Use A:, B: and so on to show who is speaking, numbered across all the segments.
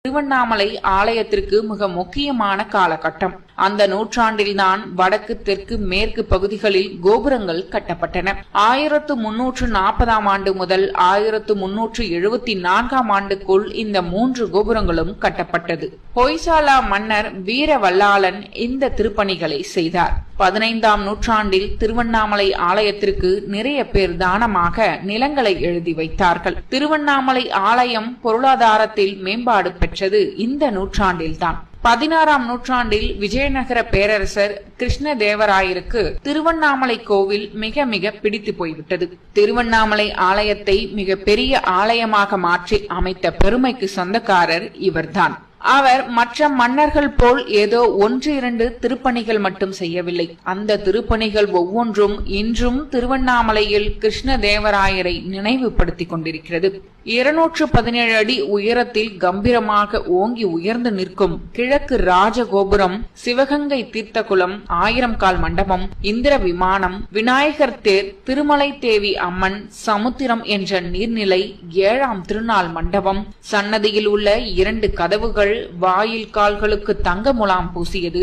A: திருவண்ணாமலை ஆலயத்திற்கு மிக முக்கியமான காலகட்டம். அந்த நூற்றாண்டில்தான் வடக்கு, தெற்கு, மேற்கு பகுதிகளில் கோபுரங்கள் கட்டப்பட்டன. 1340 ஆண்டு முதல் 1374 ஆண்டுக்குள் இந்த 3 கோபுரங்களும் கட்டப்பட்டது. ஹொய்சாலா மன்னர் வீரவல்லாளன் இந்த திருப்பணிகளை செய்தார். 15ஆம் நூற்றாண்டில் திருவண்ணாமலை ஆலயத்திற்கு நிறைய பேர் தானமாக நிலங்களை எழுதி வைத்தார்கள். திருவண்ணாமலை ஆலயம் பொருளாதாரத்தில் மேம்பாடு பெற்றது இந்த நூற்றாண்டில்தான். 16ஆம் நூற்றாண்டில் விஜயநகர பேரரசர் கிருஷ்ணதேவராயருக்கு திருவண்ணாமலை கோவில் மிக மிக பிடித்து போய்விட்டது. திருவண்ணாமலை ஆலயத்தை மிக பெரிய ஆலயமாக மாற்றி அமைத்த பெருமைக்கு சொந்தக்காரர் இவர்தான். அவர் மற்ற மன்னர்கள் போல் ஏதோ 1-2 திருப்பணிகள் மட்டும் செய்யவில்லை. அந்த திருப்பணிகள் ஒவ்வொன்றும் இன்றும் திருவண்ணாமலையில் கிருஷ்ணதேவராயரை நினைவுபடுத்திக் கொண்டிருக்கிறது. 217 அடி உயரத்தில் கம்பீரமாக ஓங்கி உயர்ந்து நிற்கும் கிழக்கு ராஜகோபுரம், சிவகங்கை தீர்த்தகுளம், 1000 கால் மண்டபம், இந்திர விமானம், விநாயகர் தேர், திருமலை தேவி அம்மன், சமுத்திரம் என்ற நீர்நிலை, 7ஆம் திருநாள் மண்டபம், சன்னதியில் உள்ள 2 கதவுகள், வாயில் கால்களுக்கு தங்க முலாம் பூசியது,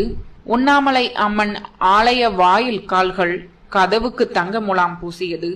A: உண்ணாமலை அம்மன் ஆலய வாயில் கால்கள் கதவுக்கு தங்க முலாம் பூசியது,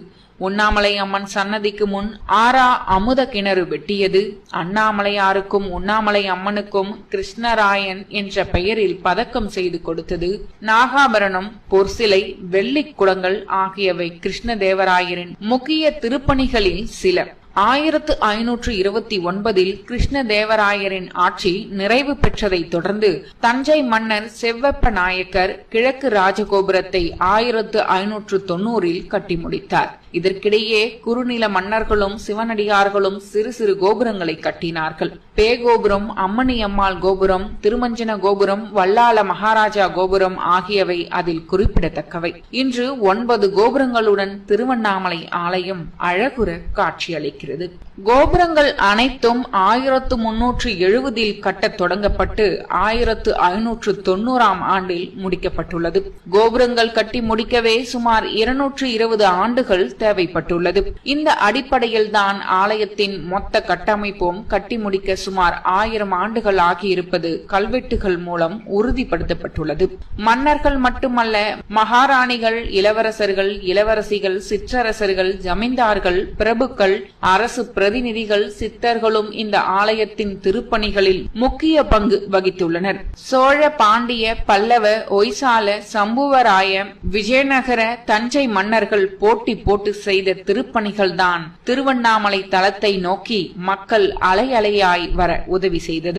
A: உண்ணாமலை அம்மன் சன்னதிக்கு முன் 6 அமுத கிணறு வெட்டியது, அண்ணாமலையாருக்கும் உண்ணாமலை அம்மனுக்கும் கிருஷ்ணராயன் என்ற பெயரில் பதக்கம் செய்து கொடுத்தது, நாகாபரணம், பொற்சிலை, வெள்ளி குடங்கள் ஆகியவை கிருஷ்ணதேவராயரின் முக்கிய திருப்பணிகளில் சில. 1529 கிருஷ்ணதேவராயரின் ஆட்சி நிறைவு பெற்றதை தொடர்ந்து தஞ்சை மன்னர் செவ்வப்ப நாயக்கர் கிழக்கு ராஜகோபுரத்தை 1590 கட்டி முடித்தார். இதற்கிடையே குறுநில மன்னர்களும் சிவனடியார்களும் சிறு சிறு கோபுரங்களை கட்டினார்கள். பேகோபுரம், அம்மணி அம்மாள் கோபுரம், திருமஞ்சன கோபுரம், வல்லாள மகாராஜா கோபுரம் ஆகியவை அதில் குறிப்பிடத்தக்கவை. இன்று 9 கோபுரங்களுடன் திருவண்ணாமலை ஆலயம் அழகுற காட்சியளிக்கிறது. கோபுரங்கள் அனைத்தும் 1370 கட்டத் தொடங்கப்பட்டு 1590 ஆண்டில் முடிக்கப்பட்டுள்ளது. கோபுரங்கள் கட்டி முடிக்கவே சுமார் 220 ஆண்டுகள் தேவைப்பட்டுள்ளது. இந்த அடிப்படையில் தான் ஆலயத்தின் மொத்த கட்டமைப்பும் கட்டி முடிக்க சுமார் 1000 ஆண்டுகள் ஆகியிருப்பது கல்வெட்டுகள் மூலம் உறுதிப்படுத்தப்பட்டுள்ளது. மன்னர்கள் மட்டுமல்ல, மகாராணிகள், இளவரசர்கள், இளவரசிகள், சிற்றரசர்கள், ஜமீன்தார்கள், பிரபுக்கள், அரசு பிரதிநிதிகள், சித்தர்களும் இந்த ஆலயத்தின் திருப்பணிகளில் முக்கிய பங்கு வகித்துள்ளனர். சோழ, பாண்டிய, பல்லவ, ஒய்சால, சம்புவராய, விஜயநகர, தஞ்சை மன்னர்கள் போட்டி போட்டு செய்த திருப்பணிகள் தான் திருவண்ணாமலை தலத்தை நோக்கி மக்கள் அலை அலையாய் வர உதவி செய்தது.